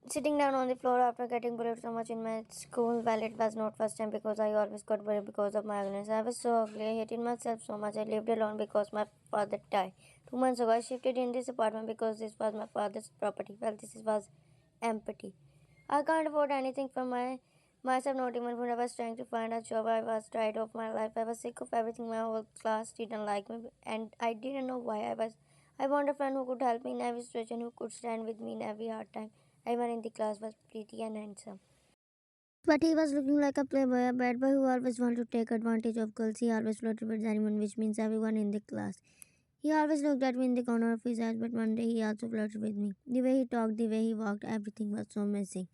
Sitting down on the floor after getting bullied so much in my school. Well, it was not first time because I always got bullied because of my ugliness. I was so ugly. I hated myself so much. I lived alone because my father died 2 months ago. I shifted in this apartment because this was my father's property. Well, this was empty. I can't afford anything for myself, not even when I was trying to find a job. I was tired of my life. I was sick of everything. My whole class didn't like me, and I didn't know why. I wanted a friend who could help me in every situation, who could stand with me in every hard time. Everyone in the class was pretty and handsome. But he was looking like a playboy, a bad boy who always wanted to take advantage of girls. He always flirted with anyone, which means everyone in the class. He always looked at me in the corner of his eyes, but one day he also flirted with me. The way he talked, the way he walked, everything was so missing.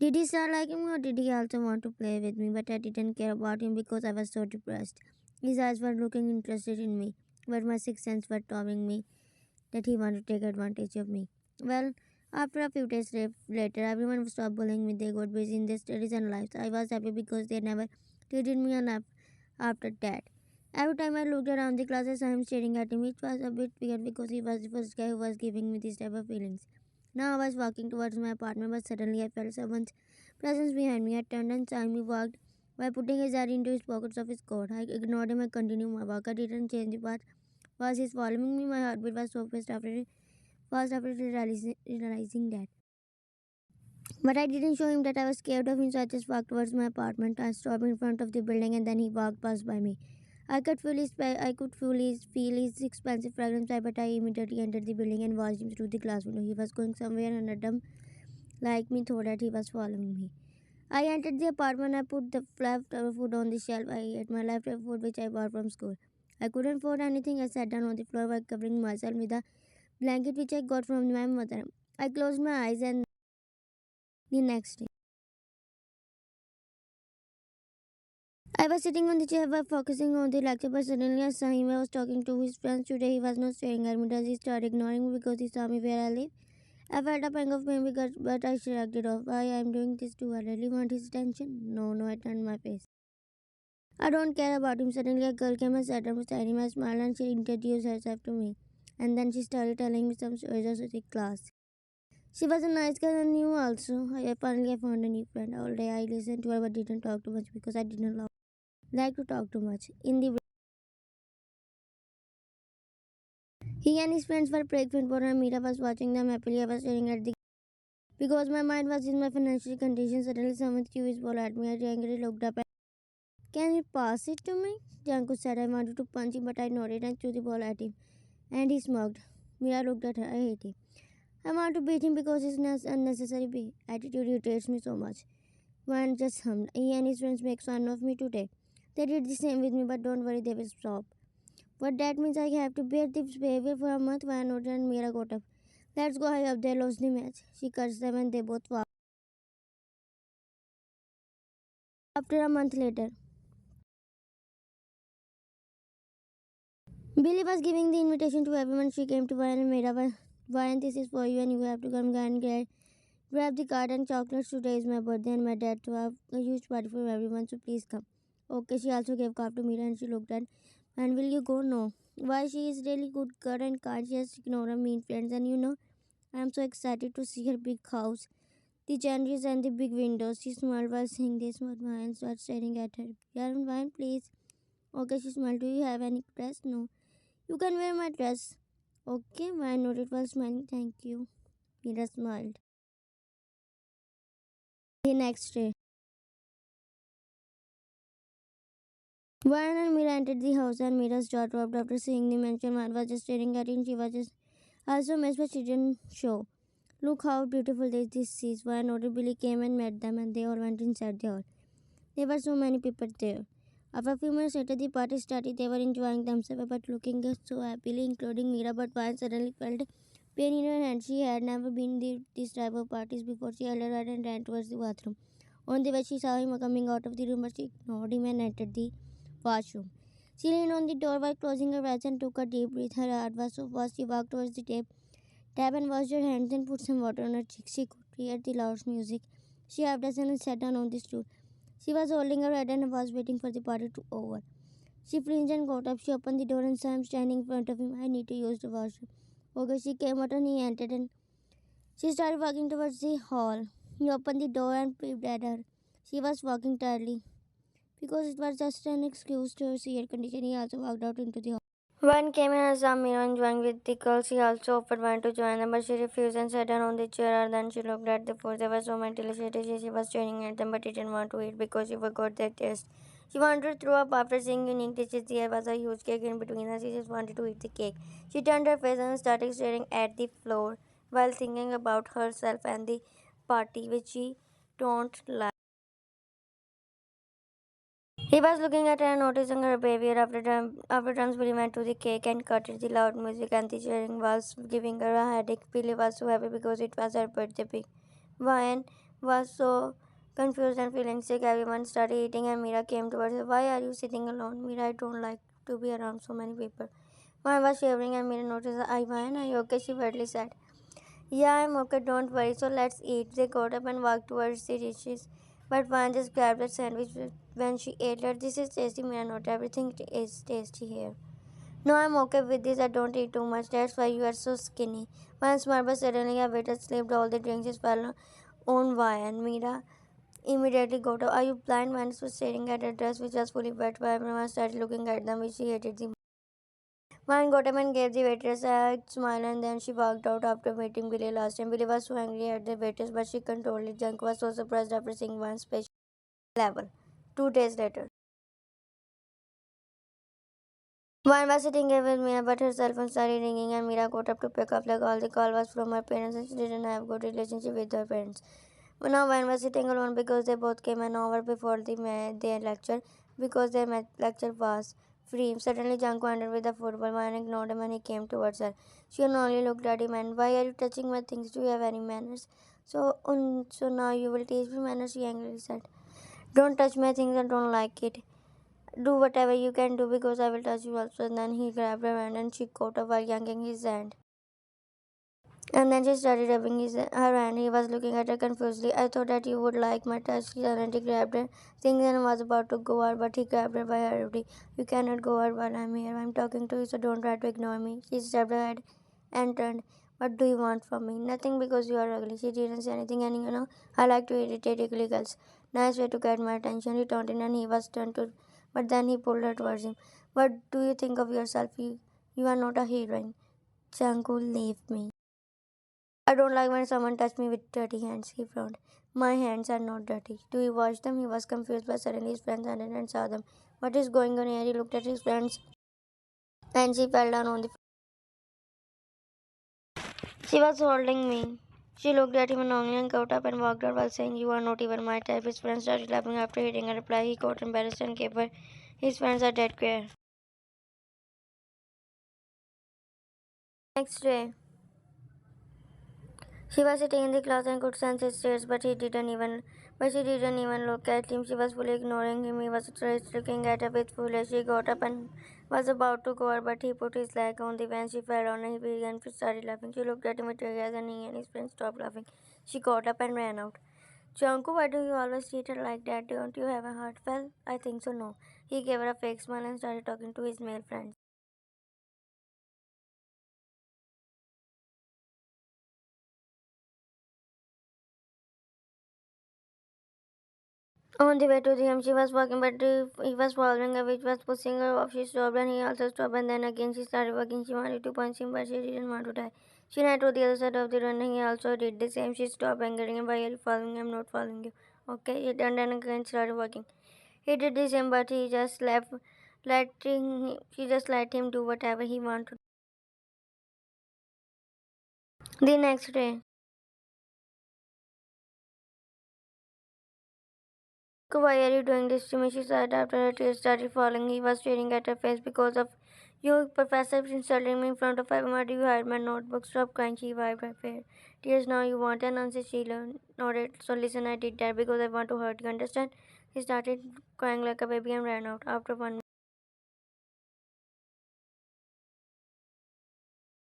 Did he start liking me or did he also want to play with me? But I didn't care about him because I was so depressed. His eyes were looking interested in me, but my sixth sense were telling me that he wanted to take advantage of me. Well, after a few days later, everyone stopped bullying me. They got busy in their studies and lives. I was happy because they never treated me enough after that. Every time I looked around the class, I saw him staring at me. It was a bit weird because he was the first guy who was giving me these type of feelings. Now I was walking towards my apartment, but suddenly I felt someone's presence behind me. I turned and saw him. He walked by putting his hand into his pockets of his coat. I ignored him and continued my walk. I didn't change the path. Was he following me? My heartbeat was so fast after realizing that. But I didn't show him that I was scared of him, so I just walked towards my apartment. I stopped in front of the building, and then he walked past by me. I could feel his expensive fragrance, but I immediately entered the building and watched him through the glass window. He was going somewhere, and a dumb like me thought that he was following me. I entered the apartment. I put the leftover food on the shelf. I ate my leftover food, which I bought from school. I couldn't afford anything. I sat down on the floor while covering myself with a blanket which I got from my mother. I closed my eyes and the next day. I was sitting on the chair while focusing on the lecture, but suddenly I saw him. I was talking to his friends today. He was not staring at me. Does he start ignoring me because he saw me where I live? I felt a pang of pain because, but I shrugged it off. Why I'm doing this too? I really want his attention. No, no, I turned my face. I don't care about him. Suddenly a girl came and sat down beside him. I smiled and she introduced herself to me. And then she started telling me some stories of the class. She was a nice girl and new also. I finally found a new friend. All day I listened to her but didn't talk too much because I didn't like to talk too much. He and his friends were pregnant for and Mira was watching them happily. I was staring at the because my mind was in my financial condition. Suddenly someone threw his ball at me. I angrily looked up and can you pass it to me? Janku said. I wanted to punch him but I nodded and threw the ball at him. And he smirked. Mira looked at her. I hate him. I want to beat him because his unnecessary attitude irritates me so much. One just hummed. He and his friends make fun of me today. They did the same with me, but don't worry, they will stop. What that means I have to bear this behavior for a month. One nodded and Mira got up. Let's go high up. They lost the match. She cursed them and they both walked. After a month later, Billy was giving the invitation to everyone. She came to Ryan and Mira. Ryan, this is for you and you have to come and grab the card and chocolates. Today is my birthday and my dad to have a huge party for everyone, so please come. Okay, she also gave card to Mira and she looked at and will you go? No. Why she is really good girl and can't just ignore her mean friends and I am so excited to see her big house. The jewelries and the big windows. She smiled while saying this but Ryan started staring at her. Yaron, Ryan, please. Okay, she smiled. Do you have any dress? No. You can wear my dress. Okay, Ryan nodded while smiling. Thank you. Mira smiled. The next day. Ryan and Mira entered the house and Mira's jaw dropped after seeing the mansion. Man was just staring at it and she was just also amazed but she didn't show. Look how beautiful this is. Ryan nodded. Billy came and met them and they all went inside the hall. There were so many people there. After a few minutes later, the party started. They were enjoying themselves but looking so happily, including Mira. But Ryan suddenly felt pain in her hand. She had never been to this type of parties before. She held her head and ran towards the bathroom. On the way, she saw him coming out of the room, but she ignored him and entered the washroom. She leaned on the door while closing her eyes and took a deep breath. Her heart was so fast. She walked towards the tap and washed her hands and put some water on her cheeks. She could hear the loud music. She half dozen and sat down on the stool. She was holding her head and was waiting for the party to over. She flinched and got up. She opened the door and saw him standing in front of him. I need to use the washroom. Okay, she came out and he entered and She started walking towards the hall. He opened the door and peeped at her. She was walking tiredly. Because it was just an excuse to see air condition, he also walked out into the hall. One came in and saw Mira enjoying with the girls. He also offered one to join them, but she refused and sat down on the chair. Then she looked at the food. There were so many delicious dishes. She was staring at them, but she didn't want to eat because she forgot their taste. She wanted to throw up after seeing unique dishes. There was a huge cake in between us. She just wanted to eat the cake. She turned her face and started staring at the floor while thinking about herself and the party, which she don't like. He was looking at her and noticing her behavior. After times, Billy went to the cake and cut it. The loud music and the cheering was giving her a headache. Billy was so happy because it was her birthday week. Ryan was so confused and feeling sick. Everyone started eating and Mira came towards her. Why are you sitting alone? Mira, I don't like to be around so many people. Ryan was shivering and Mira noticed, Ryan, are you okay? She weirdly said. Yeah, I'm okay, don't worry. So let's eat. They got up and walked towards the dishes. But one just grabbed a sandwich when she ate it. This is tasty, Mia. Not everything is tasty here. No, I'm okay with this. I don't eat too much. That's why you are so skinny. Once Marba suddenly a waiter slipped all the drinks fell on wine. And Mira immediately got up. Are you blind? Man was staring at her dress, which was fully wet. But everyone started looking at them, which she hated the Man got up and gave the waitress a smile and then she walked out after meeting Billy last time. Billy was so angry at the waitress but she controlled it. Junk was so surprised after seeing one special level. 2 days later. One was sitting there with Mira but her cell phone started ringing and Mira got up to pick up like all the call was from her parents and she didn't have a good relationship with her parents. But now Van was sitting alone because they both came an hour before their lecture because their lecture was free. Suddenly Janko entered with the football. Van ignored him and he came towards her. She only looked at him and why are you touching my things? Do you have any manners? So now you will teach me manners, she angrily said. Don't touch my things, I don't like it. Do whatever you can do because I will touch you also. And then he grabbed her hand and she caught up while yanking his hand. And then she started rubbing her hand. He was looking at her confusedly. I thought that you would like my touch. She suddenly grabbed her things and was about to go out, but he grabbed her by her body. You cannot go out while I'm here. I'm talking to you, so don't try to ignore me. She stepped her head and turned. What do you want from me? Nothing because you are ugly. She didn't say anything, and I like to irritate ugly girls. Nice way to get my attention. He taunted and he was turned to, but then he pulled her towards him. What do you think of yourself? You are not a heroine. Changu, leave me. I don't like when someone touches me with dirty hands, he frowned. My hands are not dirty. Do you wash them? He was confused, but suddenly his friends ended and saw them. What is going on here? He looked at his friends and she fell down on the floor. She was holding me. She looked at him longingly and got up and walked out while saying, You are not even my type. His friends started laughing after hearing her reply. He got embarrassed and gave her his friends a dead glare. Next day, she was sitting in the class and could sense his stares, but she didn't even look at him. She was fully ignoring him. He was just looking at her with foolish. She got up and was about to go out, but he put his leg on the bench. She fell on and he began to start laughing. She looked at him with tears and he and his friend stopped laughing. She got up and ran out. Chanku, why do you always treat her like that? Don't you have a heart? Well, I think so, no. He gave her a fake smile and started talking to his male friends. On the way to the home, she was walking, but he was following her, which was pushing her off. She stopped, and he also stopped, and then again she started walking. She wanted to punch him, but she didn't want to die. She ran to the other side of the road, and he also did the same. She stopped, angering him. Why are you following him? I'm not following you. Okay, he turned and again started walking. He did the same, but he just she just let him do whatever he wanted. The next day. Why are you doing this to me? She said after her tears started falling. He was staring at her face because of you, Professor, insulting me in front of everyone. Do you hide my notebook? Stop crying. She wiped her face. Tears now you want an answer. She nodded. So listen, I did that because I want to hurt you. Understand? He started crying like a baby and ran out. After 1 minute,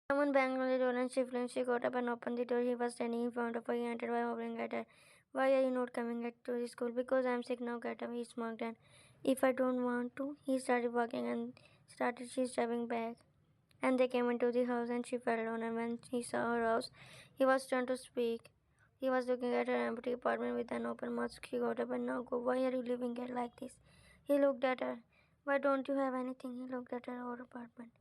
someone banged on the door and she got up and opened the door. He was standing in front of her. He entered by hovering at her. Why are you not coming to the school? Because I'm sick now. Get up. He smirked and if I don't want to, he started walking and she stepping back. And they came into the house and she fell down and when he saw her house, He was trying to speak. He was looking at her empty apartment with an open mouth. He got up and now go. Why are you living here like this? He looked at her. Why don't you have anything? He looked at her old apartment.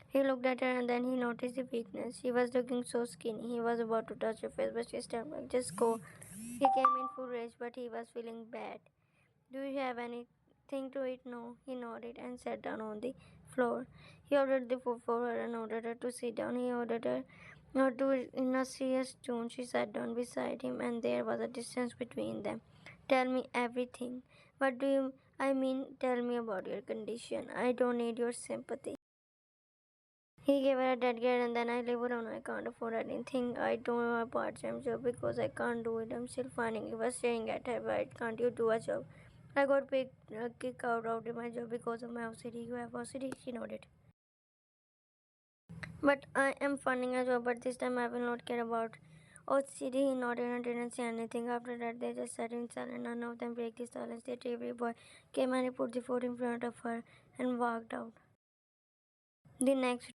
He looked at her and then he noticed the weakness. She was looking so skinny. He was about to touch her face, but she stepped back. Just go. He came in full rage, but he was feeling bad. Do you have anything to eat? No. He nodded and sat down on the floor. He ordered the food for her and ordered her to sit down. He ordered her not to in a serious tone. She sat down beside him and there was a distance between them. Tell me everything. What do you I mean tell me about your condition. I don't need your sympathy. He gave her a dead glare and then I live alone. I can't afford anything. I don't have a part-time job because I can't do it. I'm still finding. He was staring at her. Why can't you do a job? I got picked, kicked out of my job because of my OCD. You have OCD? She nodded. But I am finding a job, but this time I will not care about OCD. He nodded and didn't say anything. After that, they just sat in silence. None of them break the silence. The delivery boy came and he put the food in front of her and walked out. The next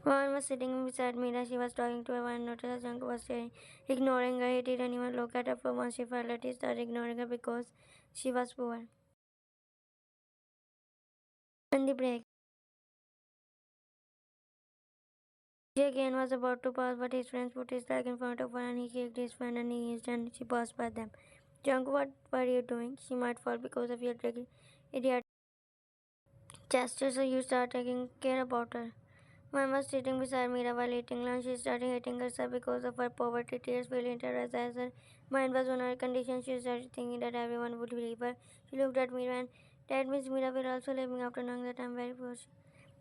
one was sitting beside Mira. She was talking to her and noticed Junk was staring, ignoring her. He didn't even look at her for once. She felt that he started ignoring her because she was poor. And the break. She again was about to pass, but his friends put his leg in front of her and he kicked his friend and he hissed and she passed by them. Junk, what were you doing? She might fall because of your idiot gesture, so you start taking care about her. Mom was sitting beside Mira while eating lunch. She started hating herself because of her poverty. Tears filled into her eyes as her mind was on her condition. She started thinking that everyone would believe her. She looked at Mira and that means Mira will also leave me after knowing that I'm very poor.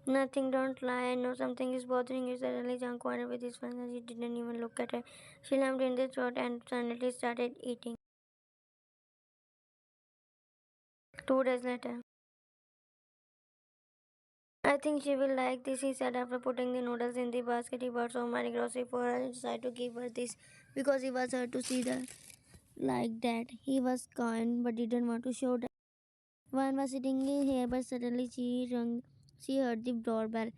Nothing, don't lie. I know something is bothering you. Suddenly, John cornered with his friends and she didn't even look at her. She lumped in the throat and suddenly started eating. 2 days later. I think she will like this, he said after putting the noodles in the basket. He bought so many groceries for her and decided to give her this because he was her to see that like that. He was kind but didn't want to show that. One was sitting here but suddenly she heard the doorbell.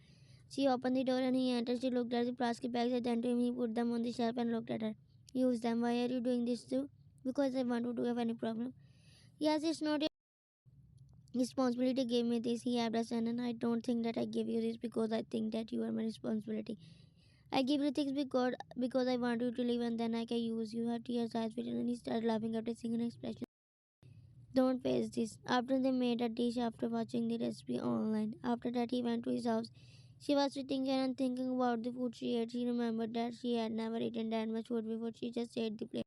She opened the door and he entered. She looked at the plastic bags and then to him he put them on the shelf and looked at her. Use them. Why are you doing this too? Because I want to do have any problem. Yes, it's not your responsibility gave me this, he understand, and I don't think that I gave you this because I think that you are my responsibility. I give you things because I want you to live and then I can use you. Her tears eyes filled and he started laughing after seeing an expression. Don't face this. After they made a dish after watching the recipe online. After that he went to his house. She was sitting there and thinking about the food she ate. She remembered that she had never eaten that much food before. She just ate the plate.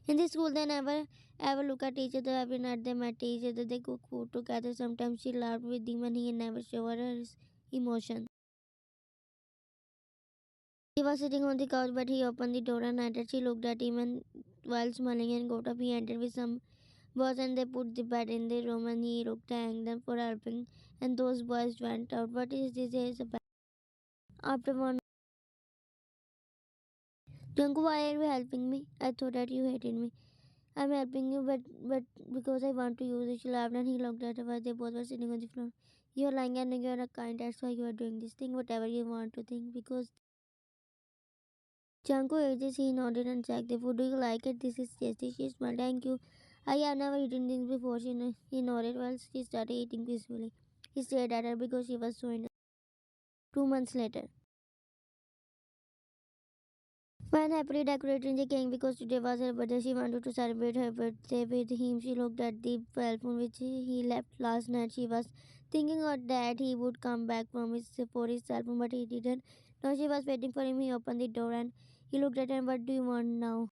In the school, they never ever look at each other. Every night they met each other. They cook food together. Sometimes she laughed with him and he never showed her his emotion. He was sitting on the couch, but he opened the door and entered. She looked at him and while smiling and got up, he entered with some boys and they put the bed in the room and he looked thanked them for helping and those boys went out. What is this? There is a bed. After one, Junko, why are you helping me? I thought that you hated me. I'm helping you, but because I want to use it. She laughed and he looked at her while they both were sitting on the floor. You're lying and you're a kind. That's why you are doing this thing. Whatever you want to think. Because Janko ate this, he nodded and checked the food. Do you like it? This is tasty. She smiled. Thank you. I have never eaten this before. He nodded while she started eating peacefully. He stared at her because she was so innocent. 2 months later. When happily decorating the cake because today was her birthday, she wanted to celebrate her birthday with him. She looked at the cell phone which he left last night. She was thinking of that he would come back from his for his cell phone, but he didn't. Now she was waiting for him. He opened the door and he looked at her. What do you want now?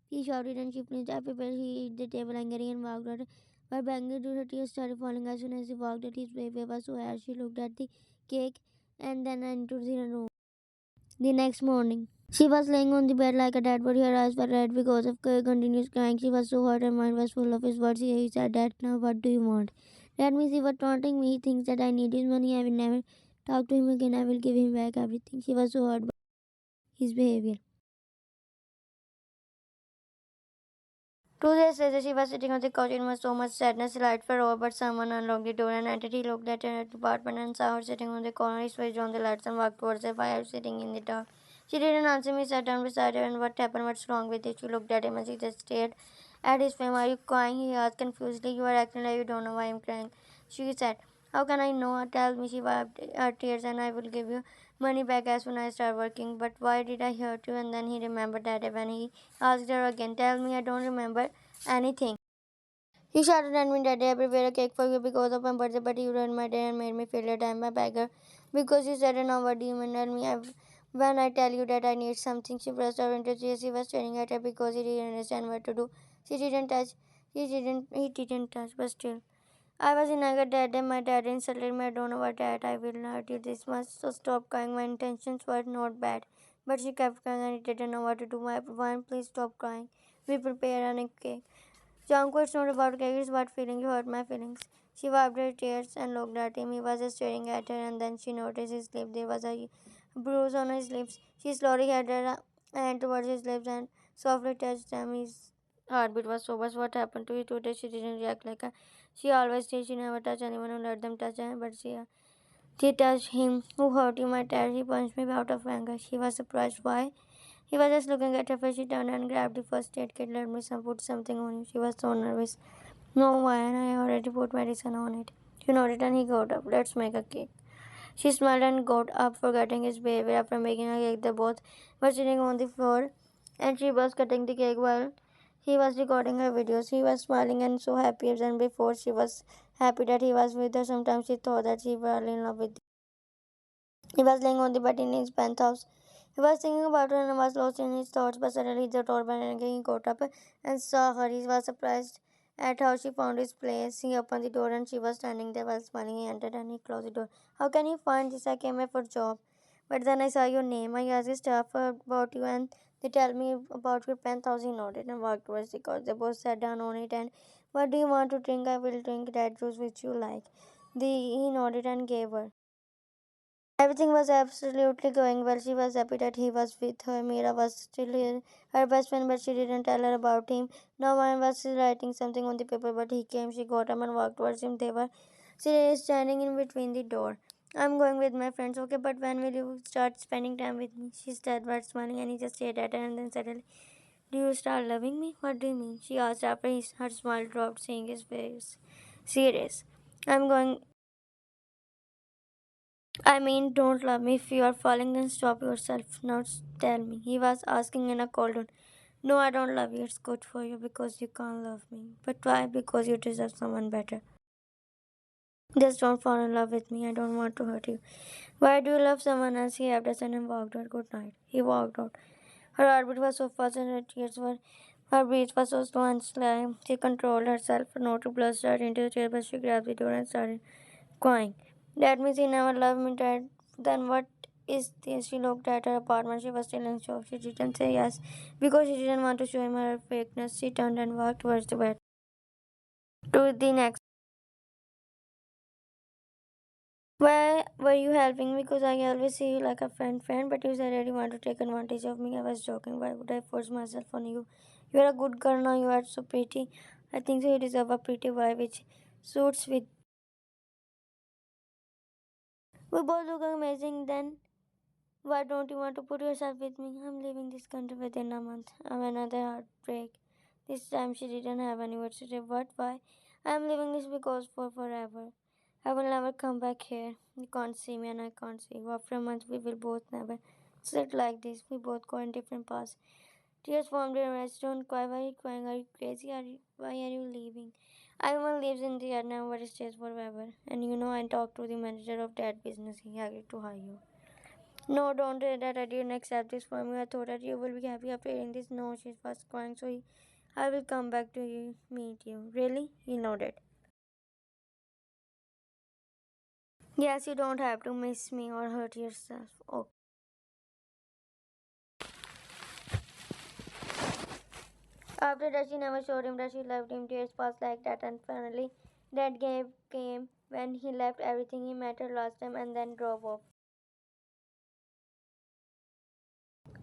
He shouted and she finished everywhere. He hit the table angry and walked out. While banging to her tears started falling as soon as he walked out. His behavior was so harsh. She looked at the cake and then entered the room. The next morning. She was laying on the bed like a dead body. Her eyes were red because of continuous crying. She was so hurt. Her mind was full of his words. He said that now what do you want? That means he was taunting me. He thinks that I need his money. I will never talk to him again. I will give him back everything. She was so hurt by his behavior. 2 days later, she was sitting on the couch in so much sadness. Lights were over, but someone unlocked the door and entered. He looked at her apartment and saw her sitting on the corner. He switched on the lights and walked towards her. Why are you sitting in the dark? She didn't answer me, sat down beside her, and what happened? What's wrong with you? She looked at him and she just stared at his face. Are you crying? He asked confusedly. You are acting like you don't know why I'm crying. She said, how can I know? Tell me. She wiped her tears and I will give you money back as soon as I start working. But why did I hurt you? And then he remembered that when he asked her again, tell me, I don't remember anything. He shouted at me, Daddy, I prepared a cake for you because of my birthday, but you ruined my day and made me feel that I'm a beggar. Because you said it now, what do you mean? Tell me when I tell you that I need something. She pressed her into tears. He was staring at her because he didn't understand what to do. She didn't touch. He didn't touch, but still. I was in anger that day. My dad insulted me. I don't know what that I will hurt you this much, so stop crying. My intentions were not bad. But she kept crying and he didn't know what to do. My one, please stop crying. We prepare a cake. Janko, it's not about cake, it's about feeling. You hurt my feelings. She wiped her tears and looked at him. He was just staring at her, and then she noticed his lip. There was a bruise on his lips. She slowly had her hand towards his lips and softly touched them. His heartbeat was so fast. What happened to you today? She didn't react like a. She always did. She never touched anyone who let them touch her, but she touched him. Who hurt you, my dad? He punched me out of anger. She was surprised. Why? He was just looking at her face. She turned and grabbed the first aid kit. Let me put something on you. She was so nervous. No, why? And I already put medicine on it. She nodded and he got up. Let's make a cake. She smiled and got up, forgetting his behavior. After making a cake, they both were sitting on the floor and she was cutting the cake while he was recording her videos. He was smiling and so happy than before. She was happy that he was with her. Sometimes she thought that she was in love with him. He was laying on the bed in his penthouse. He was thinking about her and was lost in his thoughts, but suddenly the door bell and he got up and saw her. He was surprised at how she found his place. He opened the door and she was standing there while smiling. He entered and he closed the door. How can you find this? I came here for a job. But then I saw your name. I asked the staff about you and they tell me about your penthouse. He nodded and walked towards the couch. They both sat down on it and what do you want to drink? I will drink that juice which you like. He nodded and gave her. Everything was absolutely going well. She was happy that he was with her. Mira was still here, her best friend, but she didn't tell her about him. No one was still writing something on the paper, but he came. She got him and walked towards him. They were standing in between the door. I'm going with my friends, okay, but when will you start spending time with me? She said, while smiling, and he just stared at her and then suddenly, do you start loving me? What do you mean? She asked after her smile dropped, seeing his face serious. I'm going I mean, don't love me. If you are falling, then stop yourself. Now tell me. He was asking in a cold tone. No, I don't love you. It's good for you because you can't love me. But why? Because you deserve someone better. Just don't fall in love with me. I don't want to hurt you. Why do you love someone else? He had and walked out. Good night. He walked out. Her heartbeat was so fast and her breath was so slow and slow. She controlled herself not to burst out into the chair, but she grabbed the door and started crying. That means he never loved me, Dad. Then what is this? She looked at her apartment. She was still in shock. She didn't say yes because she didn't want to show him her fakeness. She turned and walked towards the bed. To the next. Why were you helping me? Because I always see you like a friend, but you said that you want to take advantage of me. I was joking. Why would I force myself on you? You are a good girl now. You are so pretty. I think so you deserve a pretty wife which suits with. We both look amazing then. Why don't you want to put yourself with me? I'm leaving this country within a month. I'm another heartbreak. This time she didn't have any words to say. What? Why? I'm leaving this because for forever. I will never come back here. You can't see me and I can't see you. After a month we will both never sit like this. We both go in different paths. Tears formed in her eyes. Don't cry. Why are you crying? Are you crazy? Why are you leaving? Everyone lives in the air now, but it stays forever. And you know, I talked to the manager of that business. He agreed to hire you. No, don't say that. I didn't accept this from you. I thought that you will be happy after hearing this. No, she was crying, so I will come back to you, meet you. Really? He nodded. Yes, you don't have to miss me or hurt yourself. Okay. After that, she never showed him that she loved him. Tears passed like that, and finally, that day came when he left everything he met her last time and then drove off.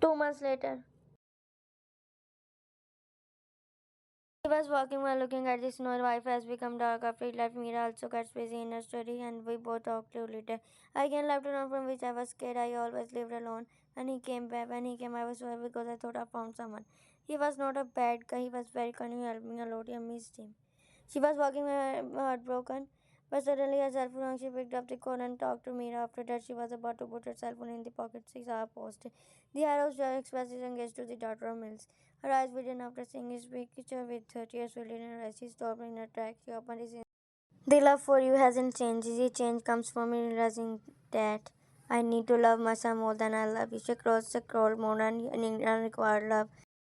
2 months later, She was walking while looking at the snow. Life has become dark after he left. Mira also got busy in her study, and we both talked later. I came left alone from which I was scared. I always lived alone. And he came back. When he came, I was so happy because I thought I found someone. He was not a bad guy. He was very kind. He helped me a lot. I missed him. She was walking heartbroken. But suddenly her cell phone rang. She picked up the call and talked to Mira. After that, she was about to put her cell phone in the pocket. She saw a post. The arrows were expressed engaged to the daughter of Mills. Her eyes widened after seeing his picture with tears filled in her eyes. She stopped in her tracks. She opened his. The love for you hasn't changed. The change comes from me realizing that I need to love myself more than I love you. She crossed the crawl more than unrequired love.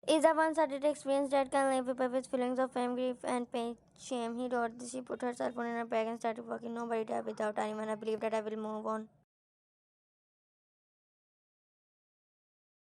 Is a one-sided experience that can leave people with feelings of shame, grief, and pain, shame. He wrote. She put her cell phone in her bag and started walking. Nobody died without anyone. I believe that I will move on.